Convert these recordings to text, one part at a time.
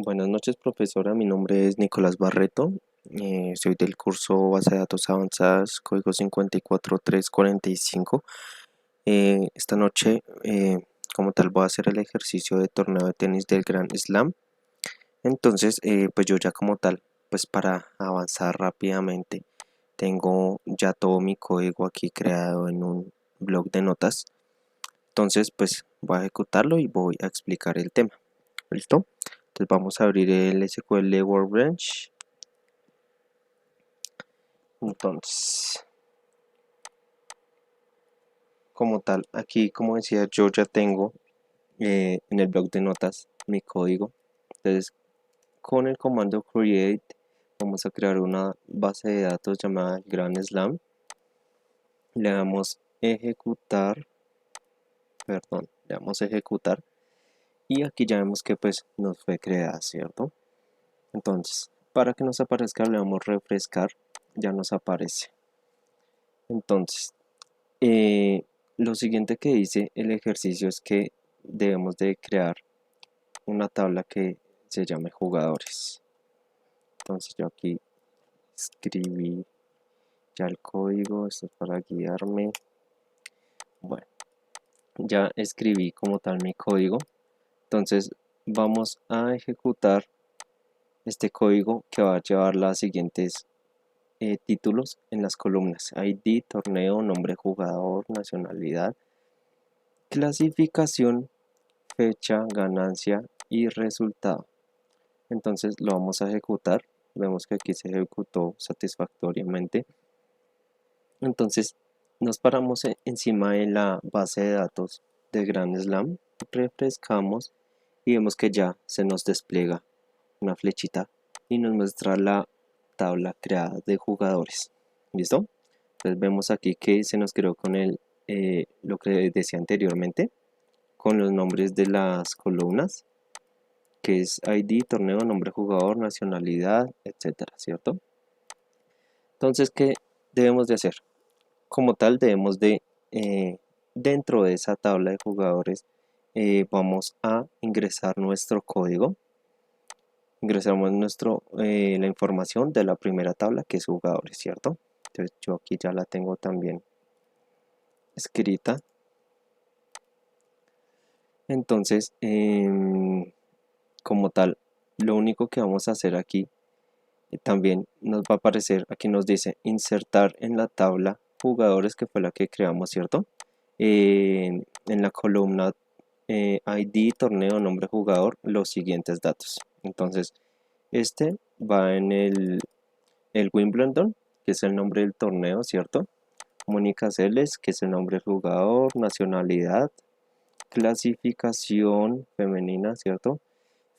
Buenas noches, profesora. Mi nombre es Nicolás Barreto. Soy del curso Base de Datos Avanzadas, código 54345. Esta noche, como tal, voy a hacer el ejercicio de torneo de tenis del Grand Slam. Entonces, pues yo ya como tal, pues para avanzar rápidamente, tengo ya todo mi código aquí creado en un blog de notas. Entonces, pues voy a ejecutarlo y voy a explicar el tema. ¿Listo? Entonces vamos a abrir el SQL Workbench. Entonces, como tal, aquí como decía, yo ya tengo en el blog de notas mi código. Entonces, con el comando create vamos a crear una base de datos llamada Grand Slam. Le damos ejecutar, perdón, le damos ejecutar y aquí ya vemos que pues nos fue creada, ¿cierto? Entonces, para que nos aparezca le damos refrescar, ya nos aparece. Entonces, lo siguiente que dice el ejercicio es que debemos de crear una tabla que se llame jugadores. Entonces yo aquí escribí ya el código, esto es para guiarme. Bueno, ya escribí como tal mi código. Entonces vamos a ejecutar este código que va a llevar las siguientes títulos en las columnas: ID, torneo, nombre jugador, nacionalidad, clasificación, fecha, ganancia y resultado. Entonces lo vamos a ejecutar. Vemos que aquí se ejecutó satisfactoriamente. Entonces nos paramos encima de la base de datos de Grand Slam, refrescamos y vemos que ya se nos despliega una flechita y nos muestra la tabla creada de jugadores. ¿Listo? Entonces vemos aquí que se nos creó con lo que decía anteriormente, con los nombres de las columnas, que es ID, torneo, nombre jugador, nacionalidad, etcétera, ¿cierto? Entonces, ¿qué debemos de hacer? Como tal, debemos de, dentro de esa tabla de jugadores, vamos a ingresar nuestro código. Ingresamos la información de la primera tabla, que es jugadores, ¿cierto? Entonces, yo aquí ya la tengo también escrita. Entonces, como tal, lo único que vamos a hacer aquí también nos va a aparecer, aquí nos dice insertar en la tabla jugadores, que fue la que creamos, ¿cierto? En la columna ID, torneo, nombre jugador, los siguientes datos. Entonces, este va en el Wimbledon, que es el nombre del torneo, ¿cierto? Mónica Seles, que es el nombre del jugador, nacionalidad, clasificación femenina, ¿cierto?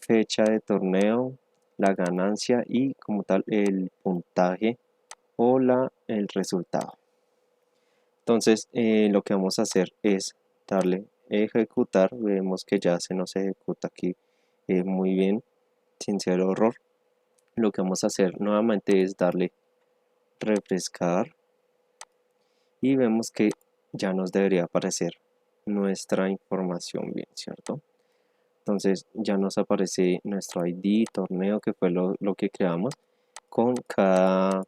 Fecha de torneo, la ganancia y como tal el puntaje o el resultado. Entonces lo que vamos a hacer es darle ejecutar. Vemos que ya se nos ejecuta aquí muy bien, sin ser error. Lo que vamos a hacer nuevamente es darle refrescar y vemos que ya nos debería aparecer nuestra información bien, ¿cierto? Entonces ya nos aparece nuestro ID, torneo, que fue lo que creamos, con cada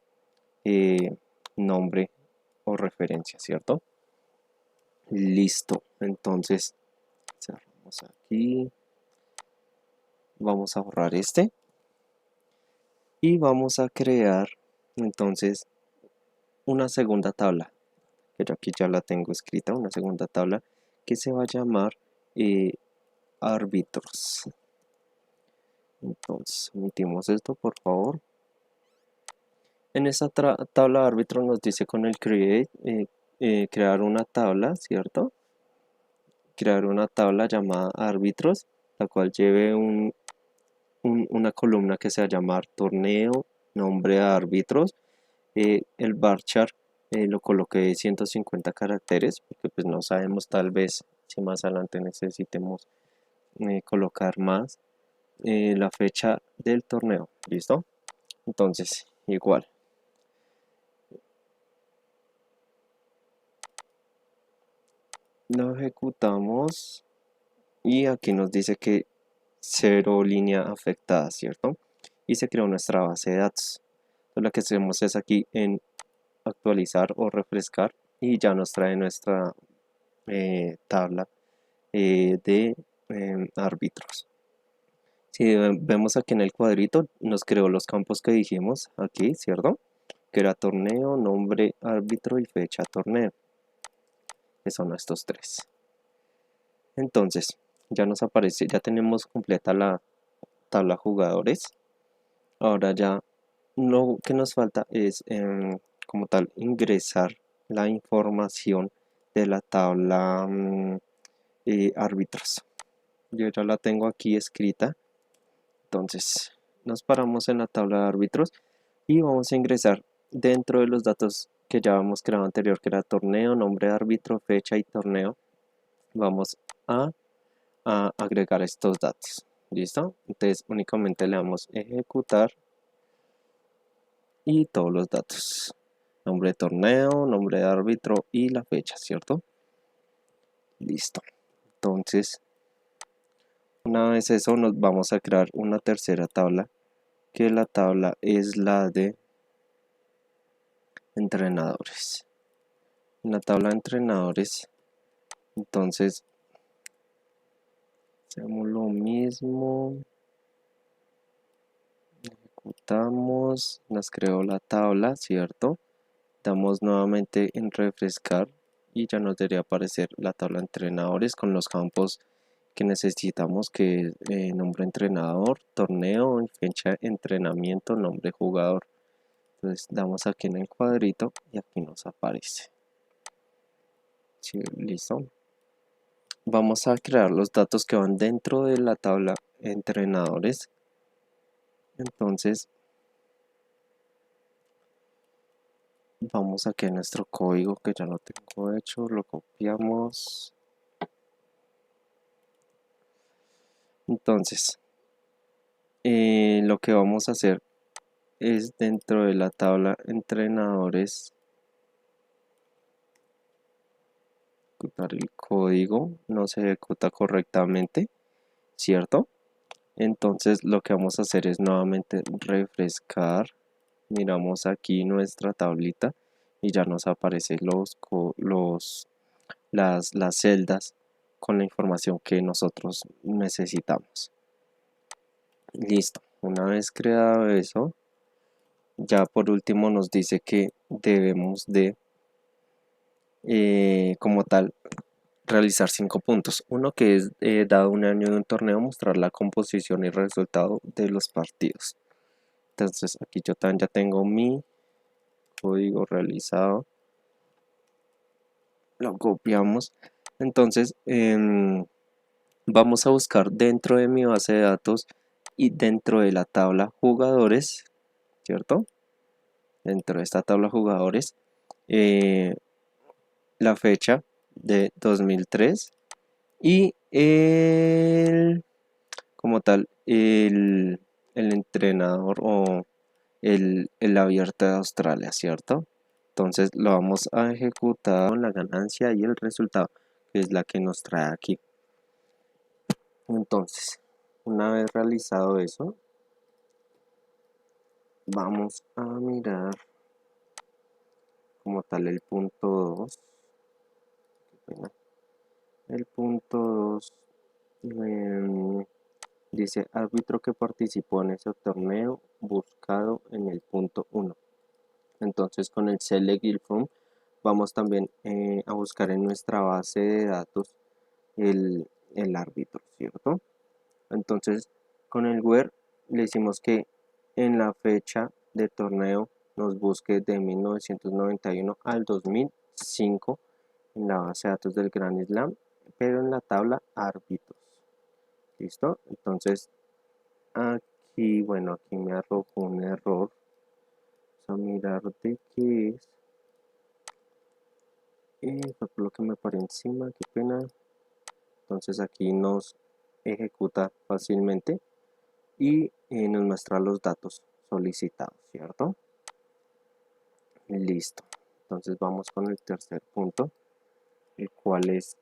eh, nombre o referencia, ¿cierto? Listo. Entonces cerramos aquí. Vamos a borrar este. Y vamos a crear entonces una segunda tabla. Que yo aquí ya la tengo escrita. Una segunda tabla que se va a llamar eh, árbitros. Entonces, emitimos esto, por favor. En esta tabla de árbitros nos dice con el create crear una tabla, ¿cierto? Crear una tabla llamada árbitros, la cual lleve una columna que se va a llamar torneo, nombre de árbitros. El varchar lo coloqué de 150 caracteres, porque pues no sabemos tal vez si más adelante necesitemos colocar más. La fecha del torneo, ¿listo? Entonces, igual. Lo ejecutamos y aquí nos dice que cero línea afectada, ¿cierto? Y se creó nuestra base de datos. Entonces, lo que hacemos es aquí en actualizar o refrescar y ya nos trae nuestra tabla de árbitros. Si vemos aquí en el cuadrito, nos creó los campos que dijimos aquí, ¿cierto? Que era torneo, nombre, árbitro y fecha torneo, que son estos tres. Entonces, ya nos aparece, ya tenemos completa la tabla jugadores. Ahora ya lo que nos falta es como tal ingresar la información de la tabla árbitros. Yo ya la tengo aquí escrita. Entonces nos paramos en la tabla de árbitros y vamos a ingresar dentro de los datos que ya habíamos creado anterior, que era torneo, nombre de árbitro, fecha y torneo. Vamos a agregar estos datos. ¿Listo? Entonces únicamente le damos ejecutar y todos los datos. Nombre de torneo, nombre de árbitro y la fecha, ¿cierto? Listo. Entonces, una vez eso, nos vamos a crear una tercera tabla, que la tabla es la de entrenadores. En la tabla de entrenadores, entonces, hacemos lo mismo, ejecutamos, nos creó la tabla, ¿cierto? Damos nuevamente en refrescar y ya nos debería aparecer la tabla de entrenadores con los campos que necesitamos, que es nombre entrenador, torneo, fecha de entrenamiento, nombre jugador. Entonces damos aquí en el cuadrito y aquí nos aparece. Sí, listo. Vamos a crear los datos que van dentro de la tabla entrenadores. Entonces vamos aquí a nuestro código que ya lo tengo hecho, lo copiamos. Entonces lo que vamos a hacer es dentro de la tabla entrenadores ejecutar el código, no se ejecuta correctamente, ¿cierto? Entonces lo que vamos a hacer es nuevamente refrescar, miramos aquí nuestra tablita y ya nos aparecen las celdas con la información que nosotros necesitamos. Listo, una vez creado eso, ya por último nos dice que debemos de como tal realizar 5 puntos. Uno que es, dado un año de un torneo, mostrar la composición y resultado de los partidos. Entonces aquí yo también ya tengo mi código realizado. Lo copiamos. Entonces vamos a buscar dentro de mi base de datos y dentro de la tabla jugadores, ¿cierto? Dentro de esta tabla jugadores, la fecha de 2003 y como tal, el entrenador o el abierto de Australia, ¿cierto? Entonces lo vamos a ejecutar con la ganancia y el resultado, que es la que nos trae aquí. Entonces, una vez realizado eso, vamos a mirar como tal el punto 2. El punto 2 dice árbitro que participó en ese torneo buscado en el punto 1. Entonces con el select guild from vamos también a buscar en nuestra base de datos el árbitro, ¿cierto? Entonces con el where le decimos que en la fecha de torneo nos busque de 1991 al 2005 en la base de datos del Grand Slam, pero en la tabla árbitros. ¿Listo? Entonces aquí, bueno, aquí me arrojó un error. Vamos a mirar de qué es. Por lo que me paré encima, qué pena. Entonces aquí nos ejecuta fácilmente y nos muestra los datos solicitados, ¿cierto? Listo. Entonces vamos con el tercer punto, el cual es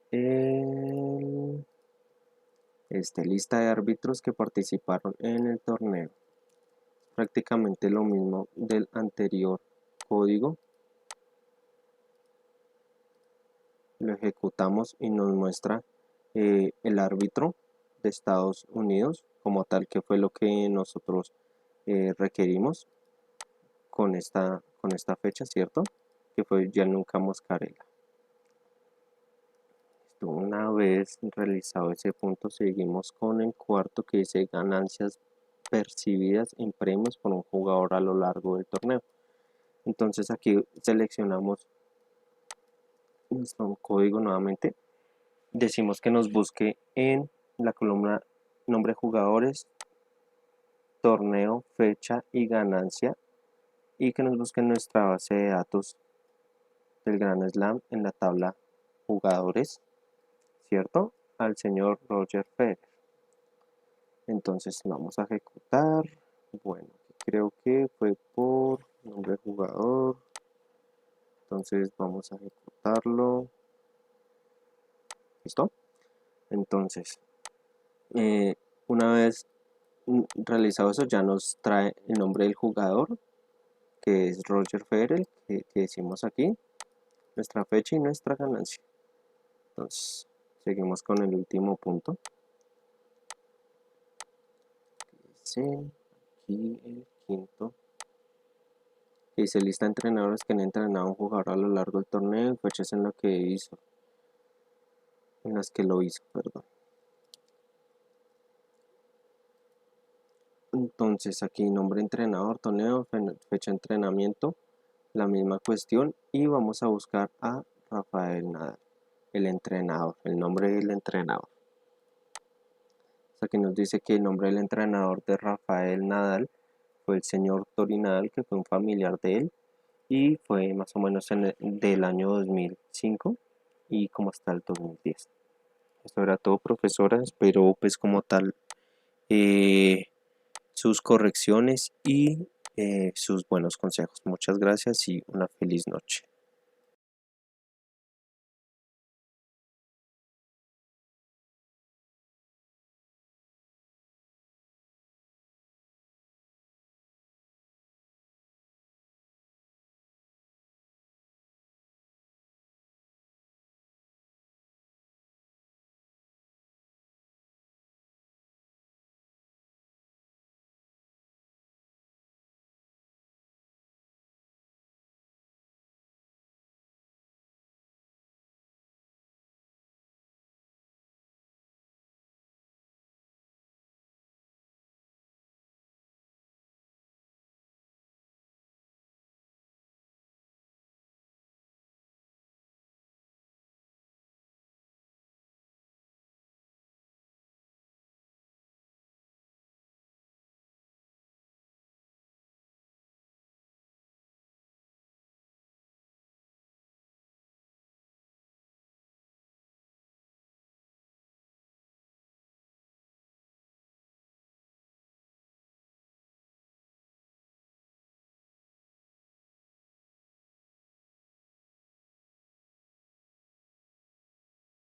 Lista de árbitros que participaron en el torneo. Prácticamente lo mismo del anterior código. Lo ejecutamos y nos muestra el árbitro de Estados Unidos como tal, que fue lo que nosotros requerimos con esta fecha, ¿cierto? Que fue Gianluca Moscarella. Una vez realizado ese punto, seguimos con el cuarto, que dice ganancias percibidas en premios por un jugador a lo largo del torneo. Entonces aquí seleccionamos nuestro código nuevamente, decimos que nos busque en la columna nombre de jugadores, torneo, fecha y ganancia, y que nos busque en nuestra base de datos del Grand Slam en la tabla jugadores, ¿cierto? Al señor Roger Federer. Entonces vamos a ejecutar. Bueno, creo que fue por nombre de jugador. Entonces vamos a ejecutarlo. ¿Listo? Entonces, una vez realizado eso, ya nos trae el nombre del jugador, que es Roger Federer, que decimos aquí, nuestra fecha y nuestra ganancia. Entonces, seguimos con el último punto. Dice aquí el quinto, que dice lista de entrenadores que han entrenado a un jugador a lo largo del torneo y fechas en las que lo hizo, perdón. Entonces aquí nombre entrenador, torneo, fecha de entrenamiento, la misma cuestión, y vamos a buscar a Rafael Nadal, el entrenador, el nombre del entrenador. Aquí nos dice que el nombre del entrenador de Rafael Nadal fue el señor Tori Nadal, que fue un familiar de él, y fue más o menos del año 2005 y como hasta el 2010. Esto era todo, profesora. Espero pues como tal sus correcciones y sus buenos consejos. Muchas gracias y una feliz noche.